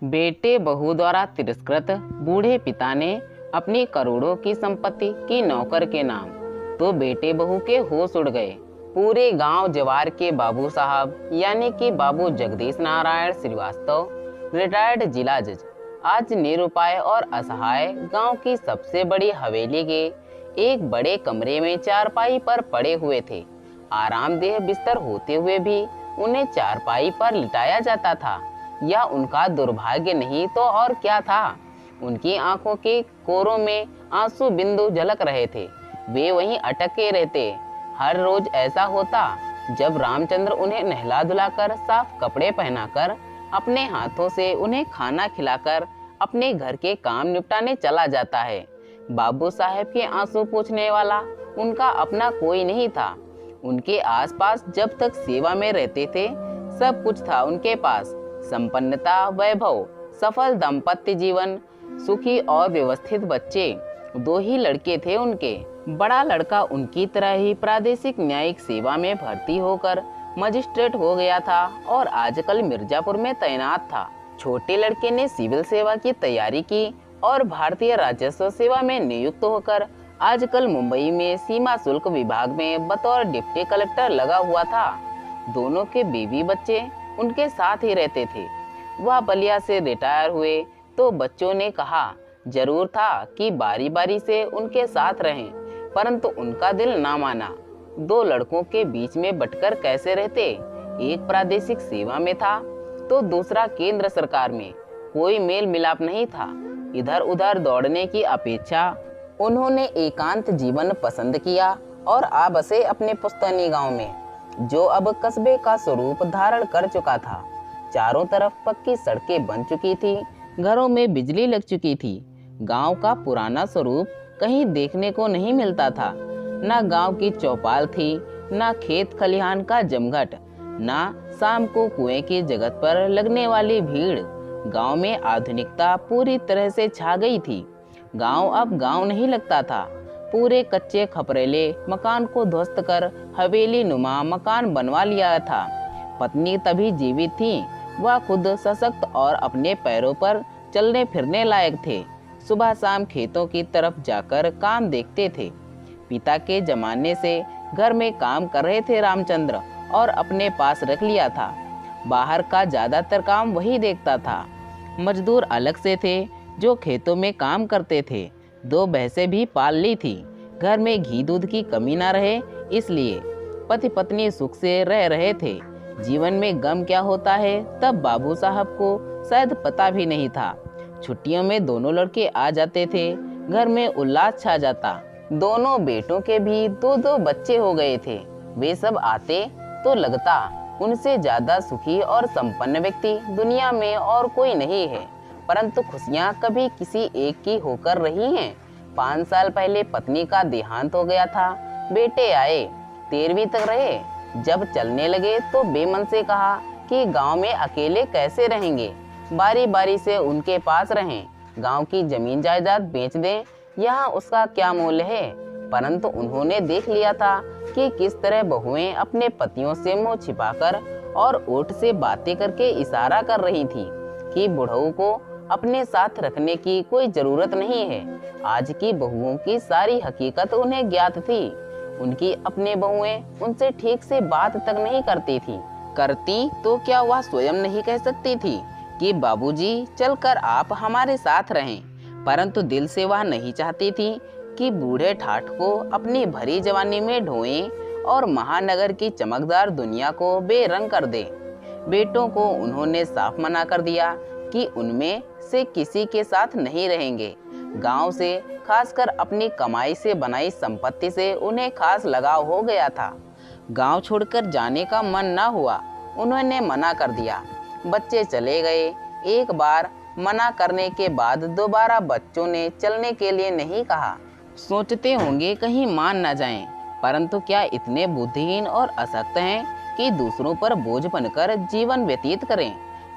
बेटे बहू द्वारा तिरस्कृत बूढ़े पिता ने अपनी करोड़ों की संपत्ति की नौकर के नाम, तो बेटे बहू के होश उड़ गए। पूरे गांव जवार के बाबू साहब यानी कि बाबू जगदीश नारायण श्रीवास्तव, रिटायर्ड जिला जज, आज निरुपाय और असहाय गांव की सबसे बड़ी हवेली के एक बड़े कमरे में चारपाई पर पड़े हुए थे। आरामदेह बिस्तर होते हुए भी उन्हें चारपाई पर लिटाया जाता था। यह उनका दुर्भाग्य नहीं तो और क्या था। उनकी आंखों के कोरों में आंसू बिंदु झलक रहे थे। वे वहीं अटके रहते। हर रोज ऐसा होता जब रामचंद्र उन्हें नहला धुलाकर साफ कपड़े पहनाकर अपने हाथों से उन्हें खाना खिलाकर अपने घर के काम निपटाने चला जाता है। बाबू साहब के आंसू पोंछने वाला उनका अपना कोई नहीं था। उनके आसपास जब तक सेवा में रहते थे सब कुछ था उनके पास, संपन्नता, वैभव, सफल दाम्पत्य जीवन, सुखी और व्यवस्थित बच्चे। 2 ही लड़के थे उनके। बड़ा लड़का उनकी तरह ही प्रादेशिक न्यायिक सेवा में भर्ती होकर मजिस्ट्रेट हो गया था और आजकल मिर्जापुर में तैनात था। छोटे लड़के ने सिविल सेवा की तैयारी की और भारतीय राजस्व सेवा में नियुक्त होकर आजकल मुंबई में सीमा शुल्क विभाग में बतौर डिप्टी कलेक्टर लगा हुआ था। दोनों के बीवी बच्चे उनके साथ ही रहते थे। वह बलिया से रिटायर हुए तो बच्चों ने कहा जरूर था कि बारी बारी से उनके साथ रहें, परंतु उनका दिल ना माना। 2 लड़कों के बीच में बटकर कैसे रहते। एक प्रादेशिक सेवा में था तो दूसरा केंद्र सरकार में। कोई मेल मिलाप नहीं था। इधर उधर दौड़ने की अपेक्षा उन्होंने एकांत जीवन पसंद किया और आ बसे अपने पुश्तैनी गांव में, जो अब कस्बे का स्वरूप धारण कर चुका था। चारों तरफ पक्की सड़कें बन चुकी थी, घरों में बिजली लग चुकी थी। गांव का पुराना स्वरूप कहीं देखने को नहीं मिलता था। ना गांव की चौपाल थी, ना खेत खलिहान का जमघट, ना शाम को कुएं की जगत पर लगने वाली भीड़। गांव में आधुनिकता पूरी तरह से छा गई थी। गांव अब गांव नहीं लगता था। पूरे कच्चे खपरेले मकान को ध्वस्त कर हवेली नुमा मकान बनवा लिया था। पत्नी तभी जीवित थी। वह खुद सशक्त और अपने पैरों पर चलने फिरने लायक थे। सुबह शाम खेतों की तरफ जाकर काम देखते थे। पिता के जमाने से घर में काम कर रहे थे रामचंद्र और अपने पास रख लिया था। बाहर का ज्यादातर काम वही देखता था। मजदूर अलग से थे जो खेतों में काम करते थे। 2 भैंसें भी पाल ली थी। घर में घी दूध की कमी ना रहे इसलिए पति पत्नी सुख से रह रहे थे। जीवन में गम क्या होता है तब बाबू साहब को शायद पता भी नहीं था। छुट्टियों में दोनों लड़के आ जाते थे। घर में उल्लास छा जाता। दोनों बेटों के भी 2-2 बच्चे हो गए थे। वे सब आते तो लगता उनसे ज्यादा सुखी और संपन्न व्यक्ति दुनिया में और कोई नहीं है। परंतु खुशियां कभी किसी एक की होकर रही हैं। 5 साल पहले पत्नी का देहांत हो गया था। बेटे आए, 13वीं तक रहे। जब चलने लगे तो बेमन से कहा कि गांव में अकेले कैसे रहेंगे, बारी बारी से उनके पास रहें। गांव की जमीन जायदाद बेच दें, यहाँ उसका क्या मूल्य है। परंतु उन्होंने देख लिया था कि किस तरह बहुएं अपने पतियों से मुंह छिपाकर और ओठ से बातें करके इशारा कर रही थी कि बुढ़ऊ को अपने साथ रखने की कोई जरूरत नहीं है। आज की बहुओं की सारी हकीकत उन्हें ज्ञात थी। उनकी अपने बहुएं उनसे ठीक से बात तक नहीं करती थी। करती तो क्या वह स्वयं नहीं कह सकती थी कि बाबूजी चलकर आप हमारे साथ रहें। परंतु दिल से वह नहीं चाहती थी कि बूढ़े ठाठ को अपनी भरी जवानी में ढोएं और महानगर की चमकदार दुनिया को बेरंग कर दे। बेटों को उन्होंने साफ मना कर दिया कि उनमें से किसी के साथ नहीं रहेंगे। गांव से, खासकर अपनी कमाई से बनाई संपत्ति से उन्हें खास लगाव हो गया था। गांव छोड़कर जाने का मन न हुआ। उन्होंने मना कर दिया। बच्चे चले गए। एक बार मना करने के बाद दोबारा बच्चों ने चलने के लिए नहीं कहा। सोचते होंगे कहीं मान न जाएं, परंतु क्या इतने बुद्धिहीन और असक्त हैं कि दूसरों पर बोझ बनकर जीवन व्यतीत करें।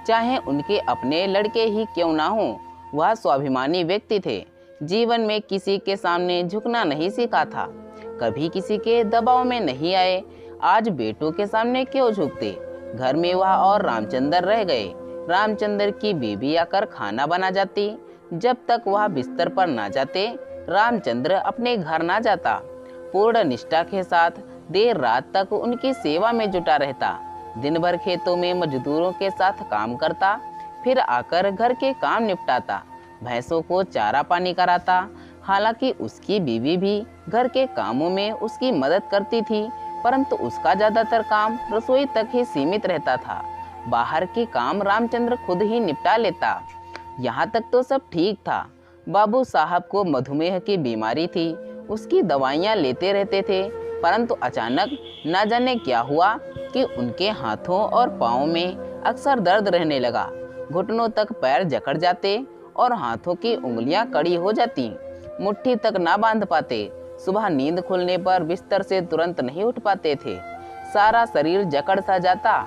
चाहे उनके अपने लड़के ही क्यों ना हों, वह स्वाभिमानी व्यक्ति थे। जीवन में किसी के सामने झुकना नहीं सीखा था। कभी किसी के दबाव में नहीं आए। आज बेटों के सामने क्यों झुकते। घर में वह और रामचंद्र रह गए। रामचंद्र की बीवी आकर खाना बना जाती। जब तक वह बिस्तर पर ना जाते, रामचंद्र अपने घर ना जाता। पूर्ण निष्ठा के साथ देर रात तक उनकी सेवा में जुटा रहता। दिन भर खेतों में मजदूरों के साथ काम करता, फिर आकर घर के काम निपटाता, भैंसों को चारा पानी कराता। हालांकि उसकी बीवी भी घर के कामों में उसकी मदद करती थी, परंतु उसका ज़्यादातर काम रसोई तक ही सीमित रहता था। बाहर के काम रामचंद्र खुद ही निपटा लेता। यहाँ तक तो सब ठीक था। बाबू साहब को मधुमेह की बीमारी थी, उसकी दवाइयाँ लेते रहते थे, परंतु अचानक न जाने क्या हुआ कि उनके हाथों और पाँव में अक्सर दर्द रहने लगा। घुटनों तक पैर जकड़ जाते और हाथों की उंगलियां कड़ी हो जाती, मुट्ठी तक ना बांध पाते। सुबह नींद खुलने पर बिस्तर से तुरंत नहीं उठ पाते थे, सारा शरीर जकड़ सा जाता।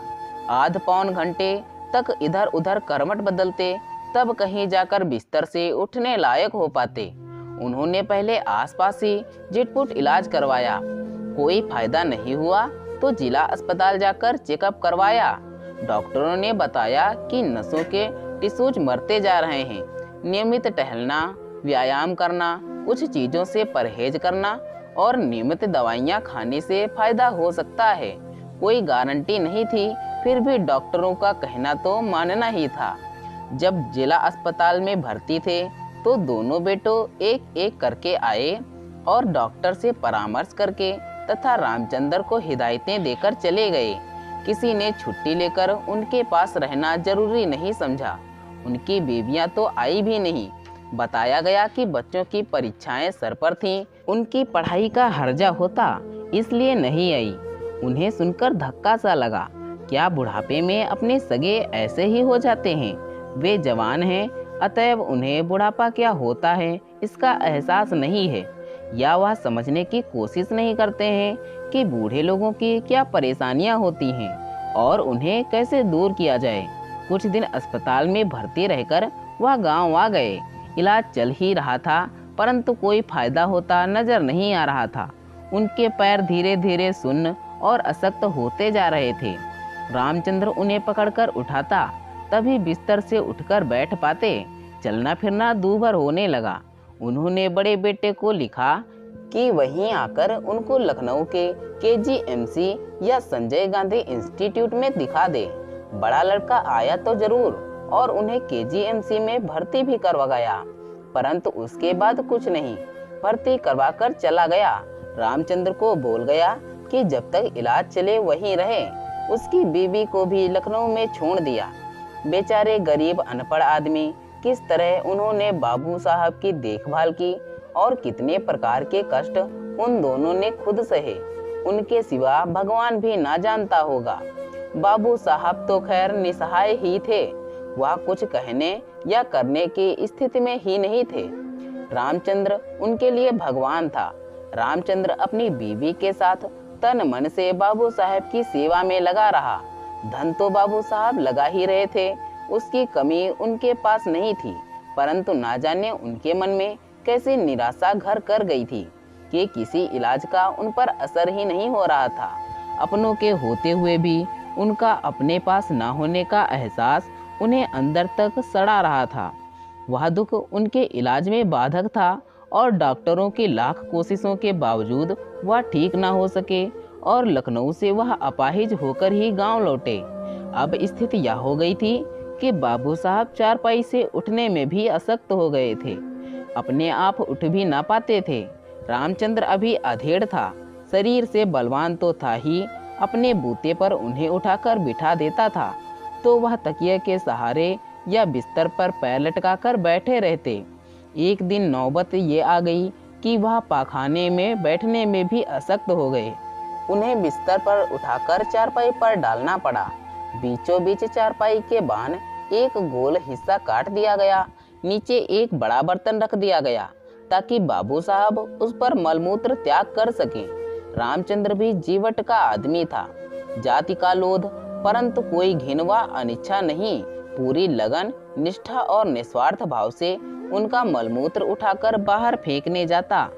आध पौन घंटे तक इधर उधर करवट बदलते, तब कहीं जाकर बिस्तर से उठने लायक हो पाते। उन्होंने पहले आसपास ही झटपट इलाज करवाया, कोई फायदा नहीं हुआ तो जिला अस्पताल जाकर चेकअप करवाया। डॉक्टरों ने बताया कि नसों के टिश्यूज मरते जा रहे हैं। नियमित टहलना, व्यायाम करना, कुछ चीज़ों से परहेज करना और नियमित दवाइयाँ खाने से फायदा हो सकता है। कोई गारंटी नहीं थी, फिर भी डॉक्टरों का कहना तो मानना ही था। जब जिला अस्पताल में भर्ती थे तो दोनों बेटों एक एक करके आए और डॉक्टर से परामर्श करके तथा रामचंद्र को हिदायतें देकर चले गए। किसी ने छुट्टी लेकर उनके पास रहना जरूरी नहीं समझा। उनकी बीवियां तो आई भी नहीं। बताया गया कि बच्चों की परीक्षाएं सर पर थीं, उनकी पढ़ाई का हर्जा होता, इसलिए नहीं आई। उन्हें सुनकर धक्का सा लगा। क्या बुढ़ापे में अपने सगे ऐसे ही हो जाते हैं? वे जवान हैं, अतएव उन्हें बुढ़ापा क्या होता है इसका एहसास नहीं है, या वह समझने की कोशिश नहीं करते हैं कि बूढ़े लोगों की क्या परेशानियां होती हैं और उन्हें कैसे दूर किया जाए। कुछ दिन अस्पताल में भर्ती रहकर वह गांव आ गए। इलाज चल ही रहा था, परंतु कोई फायदा होता नजर नहीं आ रहा था। उनके पैर धीरे धीरे सुन्न और अशक्त होते जा रहे थे। रामचंद्र उन्हें पकड़कर उठाता, तभी बिस्तर से उठकर बैठ पाते। चलना फिरना दूभर होने लगा। उन्होंने बड़े बेटे को लिखा कि वहीं आकर उनको लखनऊ के KGMC या संजय गांधी इंस्टीट्यूट में दिखा दे। बड़ा लड़का आया तो जरूर और उन्हें KGMC में भर्ती भी करवा गया, परंतु उसके बाद कुछ नहीं। भर्ती करवाकर चला गया। रामचंद्र को बोल गया कि जब तक इलाज चले वहीं रहे। उसकी बीवी को भी लखनऊ में छोड़ दिया। बेचारे गरीब अनपढ़ आदमी, किस तरह उन्होंने बाबू साहब की देखभाल की और कितने प्रकार के कष्ट उन दोनों ने खुद सहे, उनके सिवा भगवान भी ना जानता होगा। बाबू साहब तो खैर निसहाय ही थे, वह कुछ कहने या करने की स्थिति में ही नहीं थे। रामचंद्र उनके लिए भगवान था। रामचंद्र अपनी बीवी के साथ तन मन से बाबू साहब की सेवा में लगा रहा। धन तो बाबू साहब लगा ही रहे थे, उसकी कमी उनके पास नहीं थी, परंतु ना जाने उनके मन में कैसी निराशा घर कर गई थी कि किसी इलाज का उन पर असर ही नहीं हो रहा था। अपनों के होते हुए भी उनका अपने पास ना होने का एहसास उन्हें अंदर तक सड़ा रहा था। वह दुख उनके इलाज में बाधक था और डॉक्टरों की लाख कोशिशों के बावजूद वह ठीक ना हो सके और लखनऊ से वह अपाहिज होकर ही गांव लौटे। अब स्थिति यह हो गई थी कि बाबू साहब चारपाई से उठने में भी अशक्त हो गए थे, अपने आप उठ भी ना पाते थे। रामचंद्र अभी अधेड़ था, शरीर से बलवान तो था ही, अपने बूते पर उन्हें उठाकर बिठा देता था तो वह तकिए के सहारे या बिस्तर पर पैर लटकाकर बैठे रहते। एक दिन नौबत ये आ गई कि वह पाखाने में बैठने में भी अशक्त हो गए। उन्हें बिस्तर पर उठाकर चारपाई पर डालना पड़ा। बीचों बीच चारपाई के बान एक गोल हिस्सा काट दिया गया, नीचे एक बड़ा बर्तन रख दिया गया ताकि बाबू साहब उस पर मलमूत्र त्याग कर सकें। रामचंद्र भी जीवट का आदमी था, जाति का लोध, परंतु कोई घिन व अनिच्छा नहीं। पूरी लगन, निष्ठा और निस्वार्थ भाव से उनका मलमूत्र उठाकर बाहर फेंकने जाता।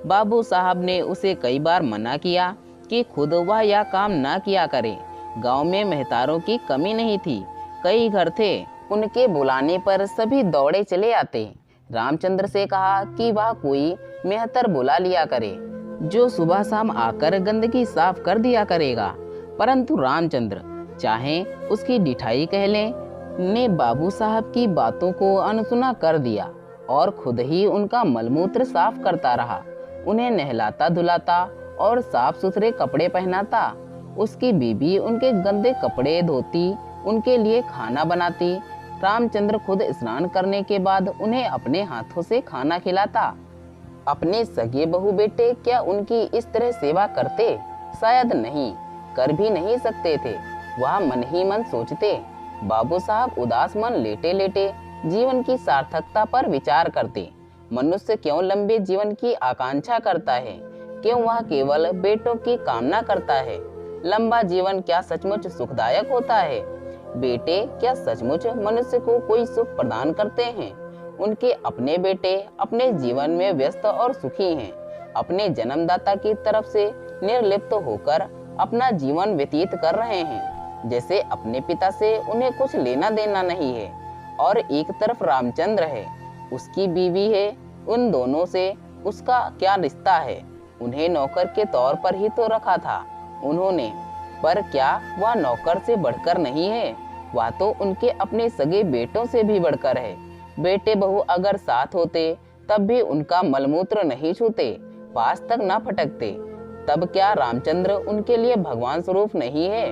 बाबू साहब ने उसे कई बार मना किया कि खुद वह यह काम ना किया करे। गांव में मेहतारों की कमी नहीं थी, कई घर थे, उनके बुलाने पर सभी दौड़े चले आते। रामचंद्र से कहा कि वह कोई मेहतर बुला लिया करे जो सुबह शाम आकर गंदगी साफ कर दिया करेगा। परंतु रामचंद्र, चाहे उसकी डिठाई कह लें, ने बाबू साहब की बातों को अनसुना कर दिया और खुद ही उनका मलमूत्र साफ करता रहा। उन्हें नहलाता धुलाता और साफ सुथरे कपड़े पहनाता। उसकी बीबी उनके गंदे कपड़े धोती, उनके लिए खाना बनाती। रामचंद्र खुद स्नान करने के बाद उन्हें अपने हाथों से खाना खिलाता। अपने सगे बहू बेटे क्या उनकी इस तरह सेवा करते? शायद नहीं, कर भी नहीं सकते थे। वह मन ही मन सोचते। बाबू साहब उदास मन लेटे लेटे जीवन की सार्थकता पर विचार करते। मनुष्य क्यों लंबे जीवन की आकांक्षा करता है? क्यों वह केवल बेटों की कामना करता है? लंबा जीवन क्या सचमुच सुखदायक होता है? बेटे क्या सचमुच मनुष्य को कोई सुख प्रदान करते हैं? उनके अपने बेटे अपने जीवन में व्यस्त और सुखी हैं। अपने जन्मदाता की तरफ से निर्लिप्त होकर अपना जीवन व्यतीत कर रहे हैं, जैसे अपने पिता से उन्हें कुछ लेना देना नहीं है। और एक तरफ रामचंद्र है, उसकी बीवी है। उन दोनों से उसका क्या रिश्ता है? उन्हें नौकर के तौर पर ही तो रखा था उन्होंने, पर क्या वह नौकर से बढ़कर नहीं है? वह तो उनके अपने सगे बेटों से भी बढ़कर है। बेटे बहू अगर साथ होते तब भी उनका मलमूत्र नहीं छूते, पास तक न फटकते। तब क्या रामचंद्र उनके लिए भगवान स्वरूप नहीं है?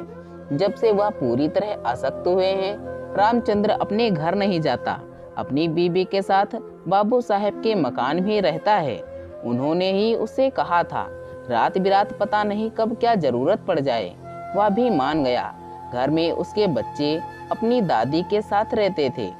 जब से वह पूरी तरह आसक्त हुए हैं, रामचंद्र अपने घर नहीं जाता। अपनी बीबी के साथ बाबू साहब के मकान भी रहता है। उन्होंने ही उसे कहा था, रात बिरात पता नहीं कब क्या जरूरत पड़ जाए। वह भी मान गया। घर में उसके बच्चे अपनी दादी के साथ रहते थे।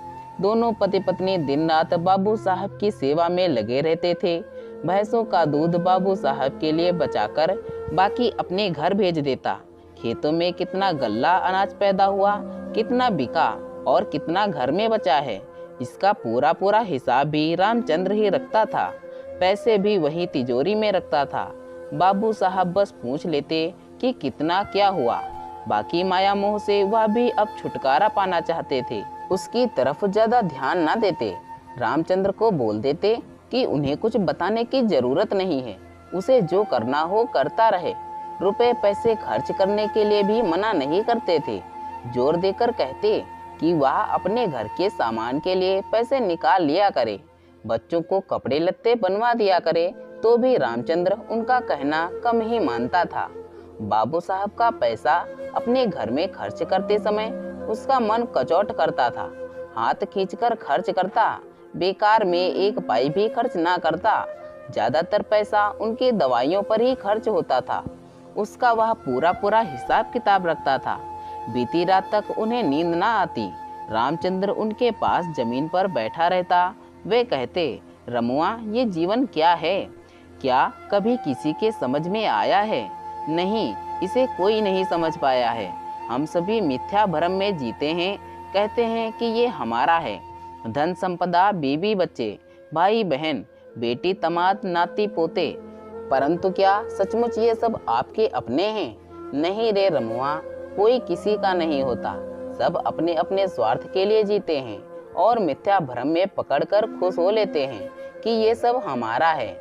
दोनों पति पत्नी दिन रात बाबू साहब की सेवा में लगे रहते थे। भैंसों का दूध बाबू साहब के लिए बचाकर बाकी अपने घर भेज देता। खेतों में कितना गल्ला अनाज पैदा हुआ, कितना बिका और कितना घर में बचा है, इसका पूरा पूरा हिसाब भी रामचंद्र ही रखता था। पैसे भी वही तिजोरी में रखता था। बाबू साहब बस पूछ लेते कि कितना क्या हुआ। बाकी माया मोह से वह भी अब छुटकारा पाना चाहते थे। उसकी तरफ ज्यादा ध्यान न देते। रामचंद्र को बोल देते कि उन्हें कुछ बताने की जरूरत नहीं है, उसे जो करना हो करता रहे। रुपए पैसे खर्च करने के लिए भी मना नहीं करते थे। जोर देकर कहते कि वह अपने घर के सामान के लिए पैसे निकाल लिया करे, बच्चों को कपड़े लत्ते बनवा दिया करे। तो भी रामचंद्र उनका कहना कम ही मानता था। बाबू साहब का पैसा अपने घर में खर्च करते समय उसका मन कचौट करता था। हाथ खींचकर खर्च करता, बेकार में एक पाई भी खर्च ना करता। ज्यादातर पैसा उनकी दवाइयों पर ही खर्च होता था। उसका वह पूरा पूरा हिसाब किताब रखता था। बीती रात तक उन्हें नींद ना आती। रामचंद्र उनके पास जमीन पर बैठा रहता। वे कहते, रमुआ, ये जीवन क्या है? क्या कभी किसी के समझ में आया है? नहीं, इसे कोई नहीं समझ पाया है। हम सभी मिथ्या भ्रम में जीते हैं। कहते हैं कि ये हमारा है, धन संपदा, बीवी बच्चे, भाई बहन, बेटी तमाद, नाती पोते। परंतु क्या सचमुच ये सब आपके अपने हैं? नहीं रे रमुआ, कोई किसी का नहीं होता। सब अपने अपने स्वार्थ के लिए जीते हैं और मिथ्या भ्रम में पकड़कर खुश हो लेते हैं कि ये सब हमारा है।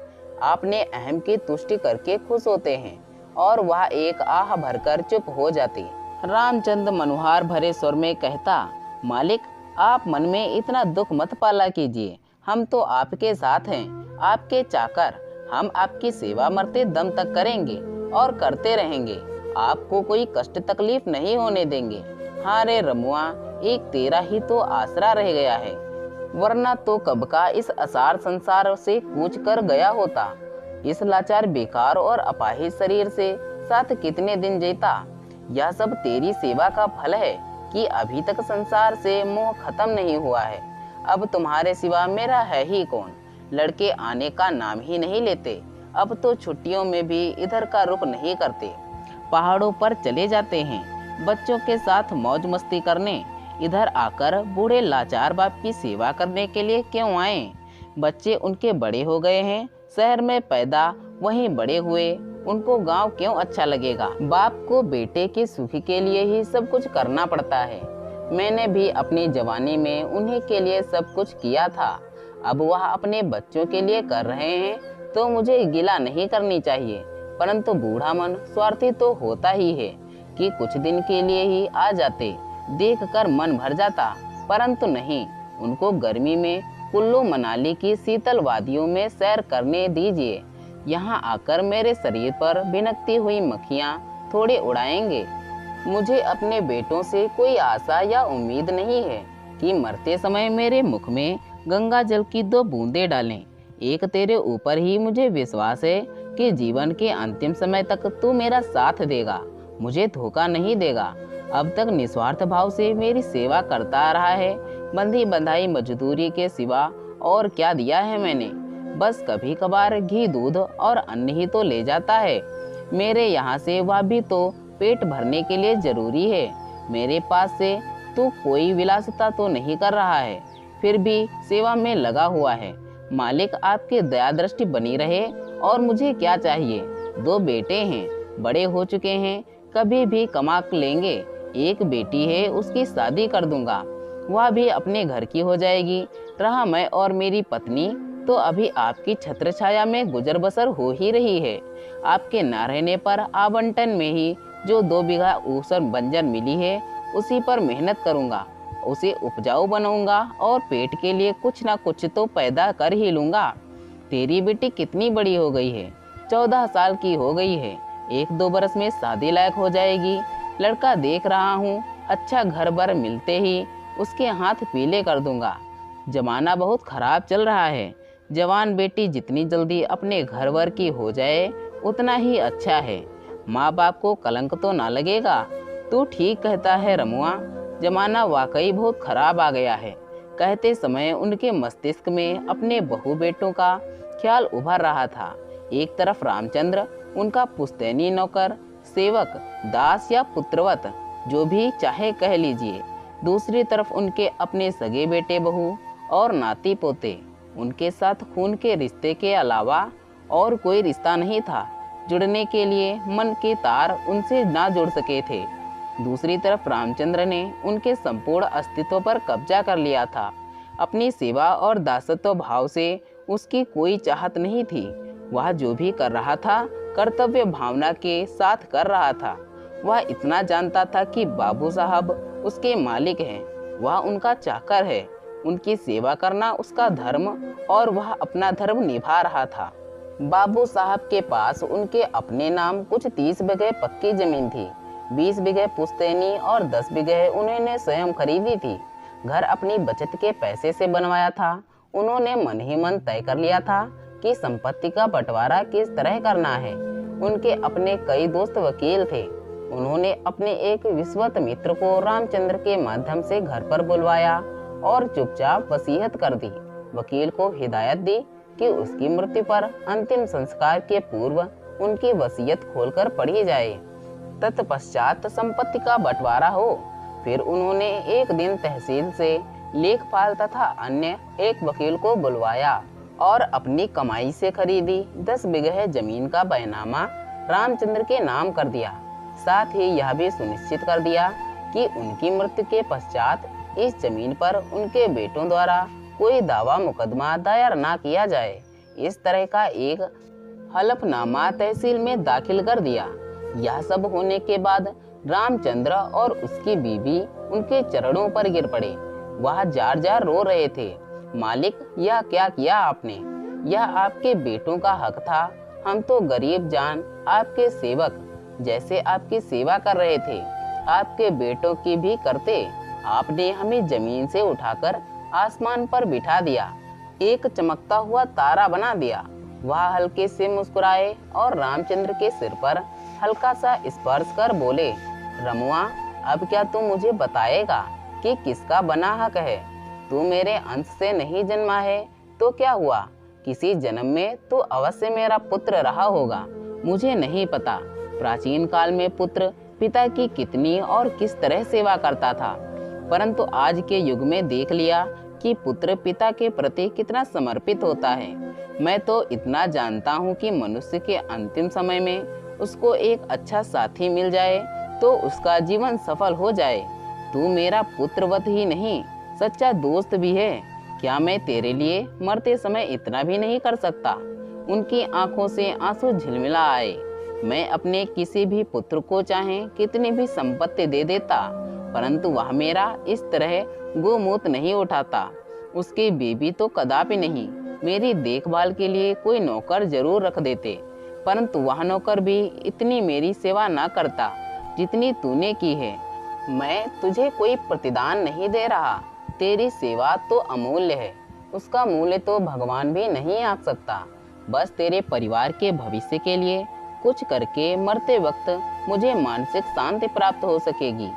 आपने अहम की तुष्टि करके खुश होते हैं और वह एक आह भरकर चुप हो जाती। रामचंद्र मनुहार भरे स्वर में कहता, मालिक, आप मन में इतना दुख मत पाला कीजिए। हम तो आपके साथ हैं, आपके चाकर। हम आपकी सेवा मरते दम तक करेंगे और करते रहेंगे। आपको कोई कष्ट तकलीफ नहीं होने देंगे। हाँ रे रमुआ, एक तेरा ही तो आसरा रह गया है, वरना तो कब का इस असार संसार से कूच कर गया होता। इस लाचार बेकार और अपाहिज शरीर से साथ कितने दिन जीता। यह सब तेरी सेवा का फल है कि अभी तक संसार से मोह खत्म नहीं हुआ है। अब तुम्हारे सिवा मेरा है ही कौन? लड़के आने का नाम ही नहीं लेते। अब तो छुट्टियों में भी इधर का रुख नहीं करते, पहाड़ों पर चले जाते हैं बच्चों के साथ मौज मस्ती करने। इधर आकर बूढ़े लाचार बाप की सेवा करने के लिए क्यों आए? बच्चे उनके बड़े हो गए हैं, शहर में पैदा, वहीं बड़े हुए। उनको गांव क्यों अच्छा लगेगा? बाप को बेटे के सुख के लिए ही सब कुछ करना पड़ता है। मैंने भी अपनी जवानी में उन्हीं के लिए सब कुछ किया था। अब वह अपने बच्चों के लिए कर रहे हैं तो मुझे गिला नहीं करनी चाहिए। परंतु बूढ़ा मन स्वार्थी तो होता ही है कि कुछ दिन के लिए ही आ जाते, देखकर मन भर जाता। परंतु नहीं, उनको गर्मी में कुल्लू मनाली की शीतल वादियों में सैर करने दीजिए। यहाँ आकर मेरे शरीर पर भिनकती हुई मक्खियाँ थोड़े उड़ाएंगे। मुझे अपने बेटों से कोई आशा या उम्मीद नहीं है कि मरते समय मेरे मुख में गंगा जल की 2 बूंदें डालें। एक तेरे ऊपर ही मुझे विश्वास है कि जीवन के अंतिम समय तक तू मेरा साथ देगा, मुझे धोखा नहीं देगा। अब तक निस्वार्थ भाव से मेरी सेवा करता आ रहा है। बंधी बंधाई मजदूरी के सिवा और क्या दिया है मैंने? बस कभी कभार घी दूध और अन्न ही तो ले जाता है। मेरे यहाँ से वह भी तो पेट भरने के लिए जरूरी है। मेरे पास से तू कोई विलासिता तो नहीं कर रहा है, फिर भी सेवा में लगा हुआ है। मालिक आपकी दया दृष्टि बनी रहे। और मुझे क्या चाहिए? 2 बेटे हैं, बड़े हो चुके हैं, कभी भी कमा लेंगे। एक बेटी है, उसकी शादी कर दूंगा, वह भी अपने घर की हो जाएगी। रहा मैं और मेरी पत्नी, तो अभी आपकी छत्र छाया में गुजर बसर हो ही रही है। आपके न रहने पर आवंटन में ही जो 2 बीघा ऊसर बंजर मिली है, उसी पर मेहनत करूंगा, उसे उपजाऊ बनाऊंगा और पेट के लिए कुछ ना कुछ तो पैदा कर ही लूंगा। तेरी बेटी कितनी बड़ी हो गई है? 14 साल की हो गई है। 1-2 बरस में शादी लायक हो जाएगी। लड़का देख रहा हूँ, अच्छा घर बार मिलते ही उसके हाथ पीले कर दूंगा। जमाना बहुत खराब चल रहा है। जवान बेटी जितनी जल्दी अपने घर वर की हो जाए उतना ही अच्छा है। माँ बाप को कलंक तो ना लगेगा। तू ठीक कहता है रमुआ, जमाना वाकई बहुत खराब आ गया है। कहते समय उनके मस्तिष्क में अपने बहू बेटों का ख्याल उभर रहा था। एक तरफ रामचंद्र, उनका पुश्तैनी नौकर, सेवक, दास या पुत्रवत, जो भी चाहे कह लीजिए। दूसरी तरफ उनके अपने सगे बेटे बहू और नाती पोते। उनके साथ खून के रिश्ते के अलावा और कोई रिश्ता नहीं था। जुड़ने के लिए मन के तार उनसे ना जुड़ सके थे। दूसरी तरफ रामचंद्र ने उनके संपूर्ण अस्तित्व पर कब्जा कर लिया था। अपनी सेवा और दासत्व भाव से उसकी कोई चाहत नहीं थी। वह जो भी कर रहा था कर्तव्य भावना के साथ कर रहा था। वह इतना जानता था कि बाबू साहब उसके मालिक हैं, वह उनका चाकर है, उनकी सेवा करना उसका धर्म और वह अपना धर्म निभा रहा था। बाबू साहब के पास उनके अपने नाम कुछ 30 बीघे पक्की जमीन थी। 20 बीघे पुश्तैनी और 10 बीघे उन्होंने स्वयं खरीदी थी। घर अपनी बचत के पैसे से बनवाया था। उन्होंने मन ही मन तय कर लिया था कि संपत्ति का बंटवारा किस तरह करना है। उनके अपने कई दोस्त वकील थे। उन्होंने अपने एक विश्वत मित्र को रामचंद्र के माध्यम से घर पर बुलवाया और चुपचाप वसीयत कर दी। वकील को हिदायत दी कि उसकी मृत्यु पर अंतिम संस्कार के पूर्व उनकी वसीयत खोलकर पढ़ी जाए, तत्पश्चात संपत्ति का बंटवारा हो। फिर उन्होंने एक दिन तहसील से लेखपाल तथा अन्य एक वकील को बुलवाया और अपनी कमाई से खरीदी 10 बीघे जमीन का बैनामा रामचंद्र के नाम कर दिया। साथ ही यह भी सुनिश्चित कर दिया कि उनकी मृत्यु के पश्चात इस जमीन पर उनके बेटों द्वारा कोई दावा मुकदमा दायर ना किया जाए। इस तरह का एक हलफनामा तहसील में दाखिल कर दिया। यह सब होने के बाद रामचंद्र और उसकी बीवी उनके चरणों पर गिर पड़े। वह जार जार रो रहे थे। मालिक, यह क्या किया आपने? यह आपके बेटों का हक था। हम तो गरीब जान आपके सेवक जैसे आपकी सेवा कर रहे थे, आपके बेटों की भी करते। आपने हमें जमीन से उठाकर आसमान पर बिठा दिया, एक चमकता हुआ तारा बना दिया। वह हल्के से मुस्कुराए और रामचंद्र के सिर पर हल्का सा स्पर्श कर बोले, रमुआ, अब क्या तू मुझे बताएगा कि किसका बना हक है? तू मेरे अंश से नहीं जन्मा है तो क्या हुआ? किसी जन्म में तू अवश्य मेरा पुत्र रहा होगा। मुझे नहीं पता प्राचीन काल में पुत्र पिता की कितनी और किस तरह सेवा करता था, परंतु आज के युग में देख लिया कि पुत्र पिता के प्रति कितना समर्पित होता है। मैं तो इतना जानता हूँ कि मनुष्य के अंतिम समय में उसको एक अच्छा साथी मिल जाए तो उसका जीवन सफल हो जाए। तू मेरा पुत्रवत ही नहीं, सच्चा दोस्त भी है। क्या मैं तेरे लिए मरते समय इतना भी नहीं कर सकता? उनकी आंखों से आंसू झिलमिला आए। मैं अपने किसी भी पुत्र को चाहे कितनी भी संपत्ति दे देता, परंतु वह मेरा इस तरह गोमूत नहीं उठाता। उसकी बीवी तो कदापि नहीं। मेरी देखभाल के लिए कोई नौकर जरूर रख देते, परंतु वह नौकर भी इतनी मेरी सेवा ना करता जितनी तूने की है। मैं तुझे कोई प्रतिदान नहीं दे रहा, तेरी सेवा तो अमूल्य है, उसका मूल्य तो भगवान भी नहीं आंक सकता। बस तेरे परिवार के भविष्य के लिए कुछ करके मरते वक्त मुझे मानसिक शांति प्राप्त हो सकेगी।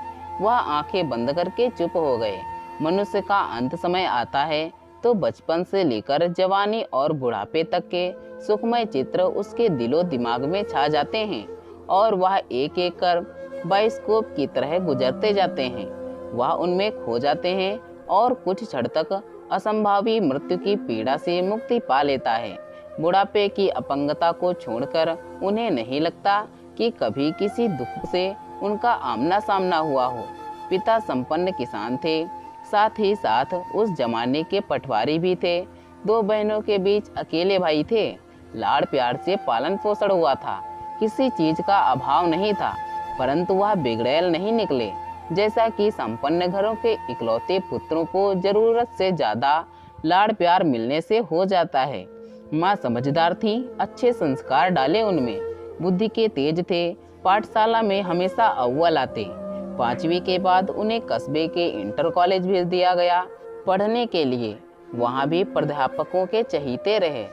वह आंखें बंद करके चुप हो गए। मनुष्य का अंत समय आता है तो बचपन से लेकर जवानी और बुढ़ापे तक के सुखमय चित्र उसके दिलो दिमाग में छा जाते हैं और वह एक एक कर बाइस्कोप की तरह गुजरते जाते हैं। वह उनमें खो जाते हैं और कुछ क्षण तक असंभावी मृत्यु की पीड़ा से मुक्ति पा लेता है। बुढ़ापे की अपंगता को छोड़कर उन्हें नहीं लगता कि कभी किसी दुख से उनका आमना सामना हुआ हो। पिता संपन्न किसान थे, साथ ही साथ उस जमाने के पटवारी भी थे। 2 बहनों के बीच अकेले भाई थे। लाड़ प्यार से पालन पोषण हुआ था, किसी चीज का अभाव नहीं था, परंतु वह बिगड़ैल नहीं निकले। जैसा कि संपन्न घरों के इकलौते पुत्रों को जरूरत से ज्यादा लाड़ प्यार मिलने से हो जाता है। माँ समझदार थी, अच्छे संस्कार डाले उनमें, बुद्धि के तेज थे, पाठशाला में हमेशा अव्वल आते। 5वीं के बाद उन्हें कस्बे के इंटर कॉलेज भेज दिया गया पढ़ने के लिए। वहाँ भी प्राध्यापकों के चहीते रहे।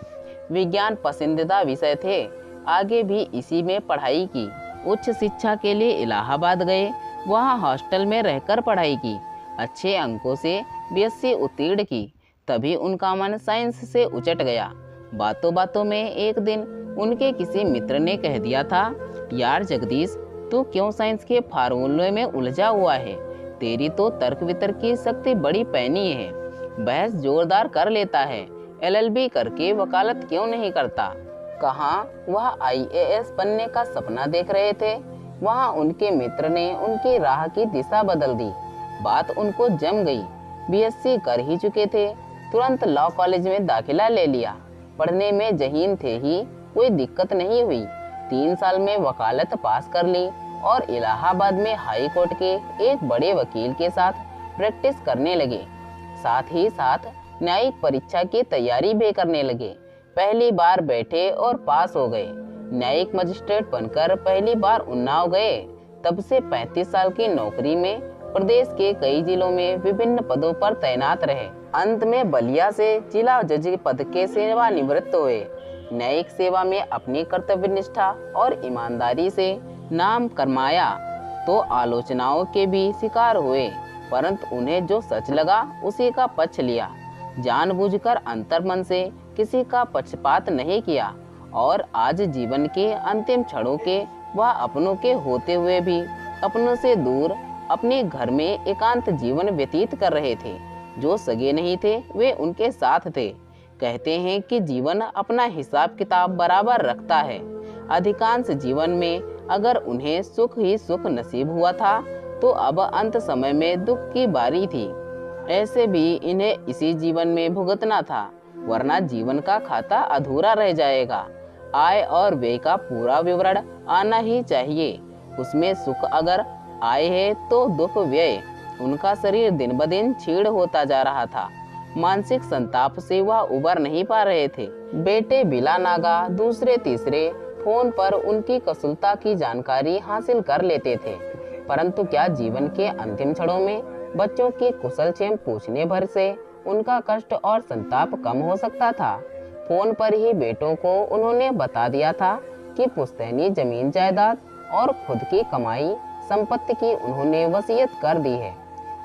विज्ञान पसंदीदा विषय थे, आगे भी इसी में पढ़ाई की। उच्च शिक्षा के लिए इलाहाबाद गए, वहाँ हॉस्टल में रहकर पढ़ाई की। अच्छे अंकों से बीएससी उत्तीर्ण की। तभी उनका मन साइंस से उचट गया। बातों बातों में एक दिन उनके किसी मित्र ने कह दिया था, यार जगदीश, तू क्यों साइंस के फार्मूले में उलझा हुआ है? तेरी तो तर्क वितर्क की शक्ति बड़ी पैनी है, बहस जोरदार कर लेता है, LLB करके वकालत क्यों नहीं करता? कहाँ वह IAS बनने का सपना देख रहे थे। वहाँ उनके मित्र ने उनकी राह की दिशा बदल दी। बात उनको जम गई। BSc कर ही चुके थे, तुरंत लॉ कॉलेज में दाखिला ले लिया। पढ़ने में जहीन थे ही, कोई दिक्कत नहीं हुई। 3 साल में वकालत पास कर ली और इलाहाबाद में हाई कोर्ट के एक बड़े वकील के साथ प्रैक्टिस करने लगे। साथ ही साथ न्यायिक परीक्षा की तैयारी भी करने लगे। पहली बार बैठे और पास हो गए। न्यायिक मजिस्ट्रेट बनकर पहली बार उन्नाव गए। तब से 35 साल की नौकरी में प्रदेश के कई जिलों में विभिन्न पदों पर तैनात रहे। अंत में बलिया से जिला जज पद के सेवानिवृत्त हुए। न्यायिक सेवा में अपनी कर्तव्य निष्ठा और ईमानदारी से नाम कमाया तो आलोचनाओं के भी शिकार हुए, परंतु उन्हें जो सच लगा उसी का पक्ष लिया। जानबूझकर अंतर्मन से किसी का पक्षपात नहीं किया और आज जीवन के अंतिम क्षणों के वह अपनों के होते हुए भी अपनों से दूर अपने घर में एकांत जीवन व्यतीत कर रहे थे। जो सगे नहीं थे वे उनके साथ थे। कहते हैं कि जीवन अपना हिसाब किताब बराबर रखता है। अधिकांश जीवन में अगर उन्हें सुख ही सुख नसीब हुआ था तो अब अंत समय में दुख की बारी थी। ऐसे भी इन्हें इसी जीवन में भुगतना था, वरना जीवन का खाता अधूरा रह जाएगा। आय और व्यय का पूरा विवरण आना ही चाहिए। उसमें सुख अगर आय है तो दुख व्यय। उनका शरीर दिन ब दिन क्षीण होता जा रहा था। मानसिक संताप से वह उबर नहीं पा रहे थे। बेटे बिला नागा दूसरे तीसरे फोन पर उनकी कुशलता की जानकारी हासिल कर लेते थे, परंतु क्या जीवन के अंतिम क्षणों में बच्चों की कुशलक्षेम पूछने भर से उनका कष्ट और संताप कम हो सकता था? फोन पर ही बेटों को उन्होंने बता दिया था कि पुश्तैनी जमीन जायदाद और खुद की कमाई संपत्ति की उन्होंने वसीयत कर दी है।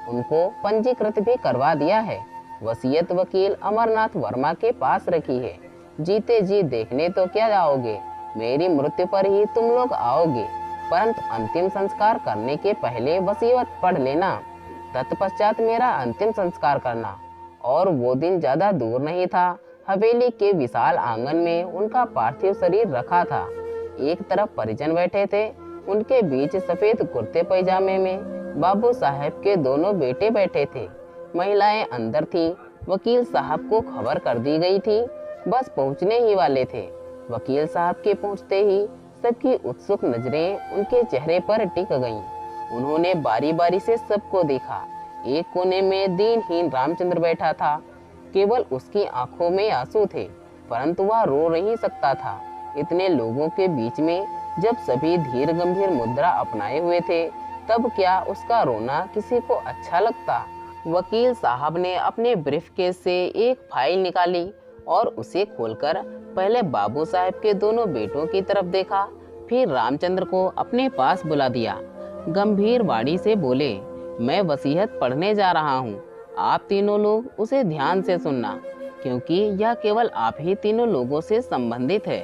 उनको पंजीकृत भी करवा दिया है। वसीयत वकील अमरनाथ वर्मा के पास रखी है। जीते जी देखने तो क्या जाओगे, मेरी मृत्यु पर ही तुम लोग आओगे, परंतु अंतिम संस्कार करने के पहले वसीयत पढ़ लेना, तत्पश्चात मेरा अंतिम संस्कार करना। और वो दिन ज्यादा दूर नहीं था। हवेली के विशाल आंगन में उनका पार्थिव शरीर रखा था। एक तरफ परिजन बैठे थे, उनके बीच सफेद कुर्ते पैजामे में बाबू साहब के दोनों बेटे बैठे थे। महिलाएं अंदर थीं। वकील साहब को खबर कर दी गई थी, बस पहुंचने ही वाले थे। वकील साहब के पहुंचते ही सबकी उत्सुक नजरें उनके चेहरे पर टिक गईं। उन्होंने बारी बारी से सबको देखा। एक कोने में दीनहीन रामचंद्र बैठा था। केवल उसकी आंखों में आंसू थे, परंतु वह रो नहीं सकता था। इतने लोगों के बीच में जब सभी धीर गंभीर मुद्रा अपनाए हुए थे, तब क्या उसका रोना किसी को अच्छा लगता। वकील साहब ने अपने ब्रीफकेस से एक फाइल निकाली और उसे खोलकर पहले बाबू साहब के दोनों बेटों की तरफ देखा, फिर रामचंद्र को अपने पास बुला दिया। गंभीर वाणी से बोले, मैं वसीयत पढ़ने जा रहा हूँ, आप तीनों लोग उसे ध्यान से सुनना, क्योंकि यह केवल आप ही तीनों लोगों से संबंधित है।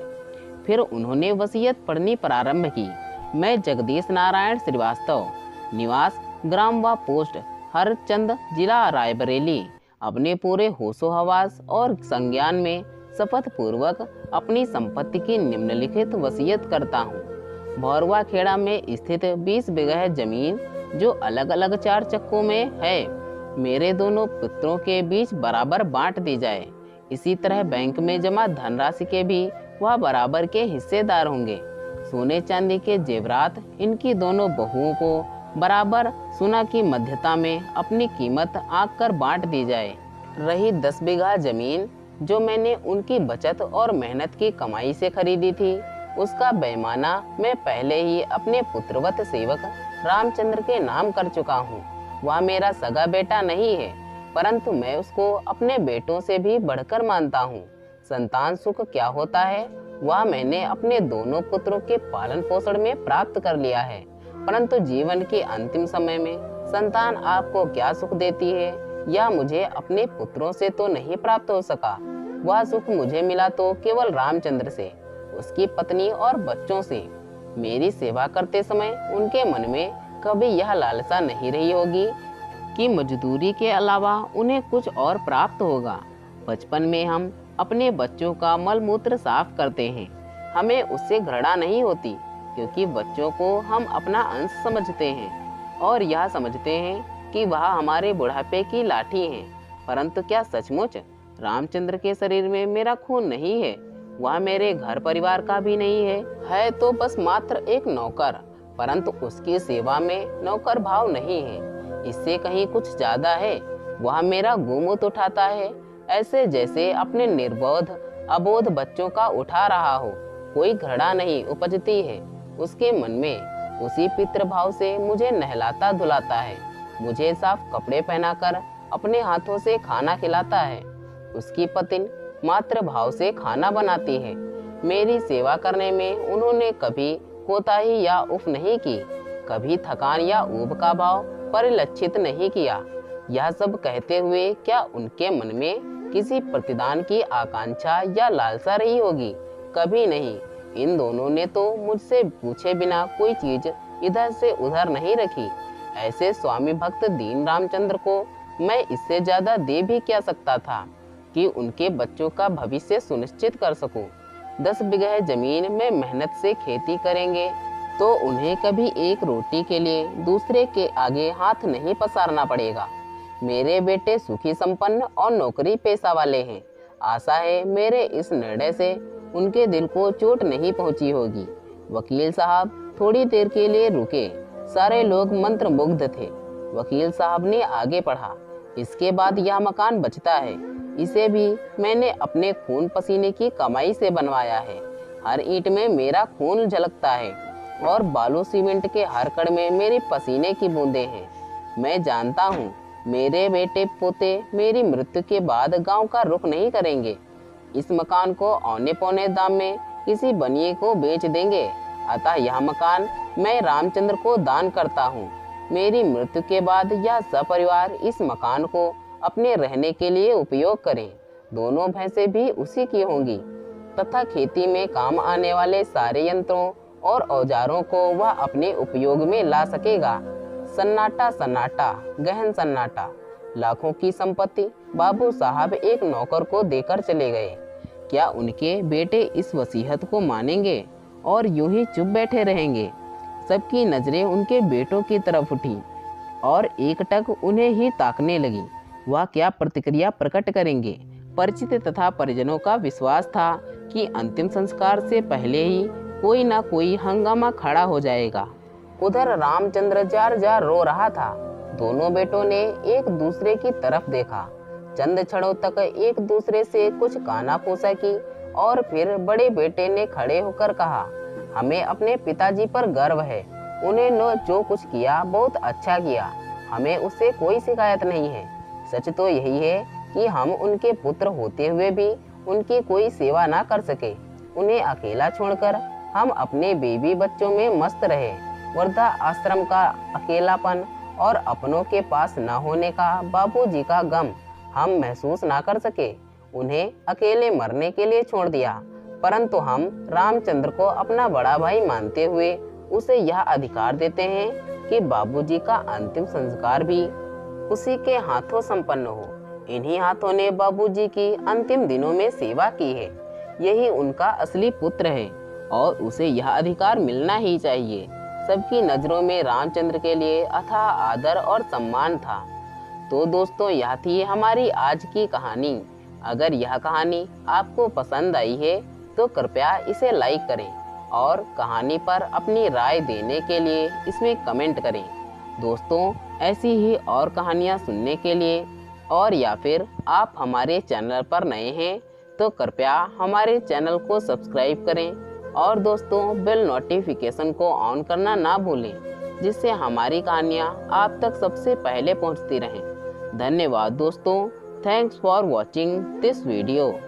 फिर उन्होंने वसीयत पढ़नी प्रारंभ की। मैं जगदीश नारायण श्रीवास्तव, निवास ग्राम व पोस्ट हरचंद, जिला रायबरेली, अपने पूरे होशो हवास और संज्ञान में शपथ पूर्वक अपनी संपत्ति की निम्नलिखित वसीयत करता हूँ। भौरवा खेड़ा में स्थित 20 बीघा जमीन जो अलग अलग 4 चक्कों में है, मेरे दोनों पुत्रों के बीच बराबर बांट दी जाए। इसी तरह बैंक में जमा धनराशि के भी वह बराबर के हिस्सेदार होंगे। सोने चांदी के जेवरात इनकी दोनों बहुओं को बराबर सोना की मध्यता में अपनी कीमत आंक कर बांट दी जाए। रही 10 बीघा जमीन जो मैंने उनकी बचत और मेहनत की कमाई से खरीदी थी, उसका पैमाना मैं पहले ही अपने पुत्रवत सेवक रामचंद्र के नाम कर चुका हूँ। वह मेरा सगा बेटा नहीं है, परंतु मैं उसको अपने बेटों से भी बढ़कर मानता हूँ। संतान सुख क्या होता है, वह मैंने अपने दोनों पुत्रों के पालन पोषण में प्राप्त कर लिया है, परंतु जीवन के अंतिम समय में संतान आपको क्या सुख देती है, यह मुझे अपने पुत्रों से तो नहीं प्राप्त हो सका। वह सुख मुझे मिला तो केवल रामचंद्र से, उसकी पत्नी और बच्चों से। मेरी सेवा करते समय उनके मन में कभी यह लालसा नहीं रही होगी कि मजदूरी के अलावा उन्हें कुछ और प्राप्त होगा। बचपन में हम अपने बच्चों का मल मूत्र साफ करते हैं, हमें उससे घृणा नहीं होती, क्योंकि बच्चों को हम अपना अंश समझते हैं और यह समझते हैं कि वह हमारे बुढ़ापे की लाठी हैं। परंतु क्या सचमुच रामचंद्र के शरीर में मेरा खून नहीं है? वह मेरे घर परिवार का भी नहीं है तो बस मात्र एक नौकर, परंतु उसकी सेवा में नौकर भाव नहीं है, इससे कहीं कुछ ज्यादा है। वह मेरा गोमूत्र उठाता है, ऐसे जैसे अपने निर्बोध अबोध बच्चों का उठा रहा हो। कोई घृणा नहीं उपजती है उसके मन में। उसी पितृभाव से मुझे नहलाता धुलाता है, मुझे साफ कपड़े पहनाकर अपने हाथों से खाना खिलाता है। उसकी पत्नी मातृ भाव से खाना बनाती है। मेरी सेवा करने में उन्होंने कभी कोताही या उफ नहीं की, कभी थकान या ऊब का भाव परिलक्षित नहीं किया। यह सब कहते हुए क्या उनके मन में किसी प्रतिदान की आकांक्षा या लालसा रही होगी? कभी नहीं। इन दोनों ने तो मुझसे पूछे बिना कोई चीज इधर से उधर नहीं रखी। ऐसे स्वामी भक्त दीन रामचंद्र को मैं इससे ज्यादा दे भी क्या सकता था कि उनके बच्चों का भविष्य सुनिश्चित कर सकूं। 10 बीघा जमीन में मेहनत से खेती करेंगे तो उन्हें कभी एक रोटी के लिए दूसरे के आगे हाथ नहीं पसारना पड़ेगा। मेरे बेटे सुखी संपन्न और नौकरी पेशा वाले हैं। आशा है मेरे इस निर्णय से उनके दिल को चोट नहीं पहुंची होगी। वकील साहब थोड़ी देर के लिए रुके। सारे लोग मंत्रमुग्ध थे। वकील साहब ने आगे पढ़ा, इसके बाद यह मकान बचता है, इसे भी मैंने अपने खून पसीने की कमाई से बनवाया है। हर ईंट में मेरा खून झलकता है और बालू सीमेंट के हर कण में मेरे पसीने की बूंदें हैं। मैं जानता हूँ मेरे बेटे पोते मेरी मृत्यु के बाद गांव का रुख नहीं करेंगे। इस मकान को औने पौने दाम में किसी बनिए को बेच देंगे। अतः यह मकान मैं रामचंद्र को दान करता हूँ। मेरी मृत्यु के बाद यह सपरिवार इस मकान को अपने रहने के लिए उपयोग करें। दोनों भैंसें भी उसी की होंगी तथा खेती में काम आने वाले सारे यंत्रों और औजारों को वह अपने उपयोग में ला सकेगा। सन्नाटा सन्नाटा, गहन सन्नाटा। लाखों की संपत्ति बाबू साहब एक नौकर को देकर चले गए। क्या उनके बेटे इस वसीयत को मानेंगे और यूं ही चुप बैठे रहेंगे? सबकी नजरें उनके बेटों की तरफ उठी। और एकटक उन्हें ही ताकने लगी। वह क्या प्रतिक्रिया प्रकट करेंगे। परिचित तथा परिजनों का विश्वास था कि अंतिम संस्कार से पहले ही कोई ना कोई हंगामा खड़ा हो जाएगा। उधर रामचंद्र जार जार रो रहा था। दोनों बेटों ने एक दूसरे की तरफ देखा। चंद क्षणों तक एक दूसरे से कुछ कानाफूसा की और फिर बड़े बेटे ने खड़े होकर कहा, हमें अपने पिताजी पर गर्व है। उन्हें जो कुछ किया बहुत अच्छा किया। हमें उससे कोई शिकायत नहीं है। सच तो यही है कि हम उनके पुत्र होते हुए भी उनकी कोई सेवा ना कर सके। उन्हें अकेला छोड़कर हम अपने बेबी बच्चों में मस्त रहे। वृद्धा आश्रम का अकेलापन और अपनों के पास न होने का बाबूजी का गम हम महसूस ना कर सके। उन्हें अकेले मरने के लिए छोड़ दिया, परंतु हम रामचंद्र को अपना बड़ा भाई मानते हुए उसे यह अधिकार देते हैं कि बाबूजी का अंतिम संस्कार भी उसी के हाथों संपन्न हो। इन्हीं हाथों ने बाबूजी की अंतिम दिनों में सेवा की है। यही उनका असली पुत्र है और उसे यह अधिकार मिलना ही चाहिए। सबकी नज़रों में रामचंद्र के लिए अथाह आदर और सम्मान था। तो दोस्तों, यह थी हमारी आज की कहानी। अगर यह कहानी आपको पसंद आई है तो कृपया इसे लाइक करें और कहानी पर अपनी राय देने के लिए इसमें कमेंट करें। दोस्तों, ऐसी ही और कहानियाँ सुनने के लिए और या फिर आप हमारे चैनल पर नए हैं तो कृपया हमारे चैनल को सब्सक्राइब करें और दोस्तों बेल नोटिफिकेशन को ऑन करना ना भूलें, जिससे हमारी कहानियाँ आप तक सबसे पहले पहुँचती रहें। धन्यवाद दोस्तों। Thanks for watching this video.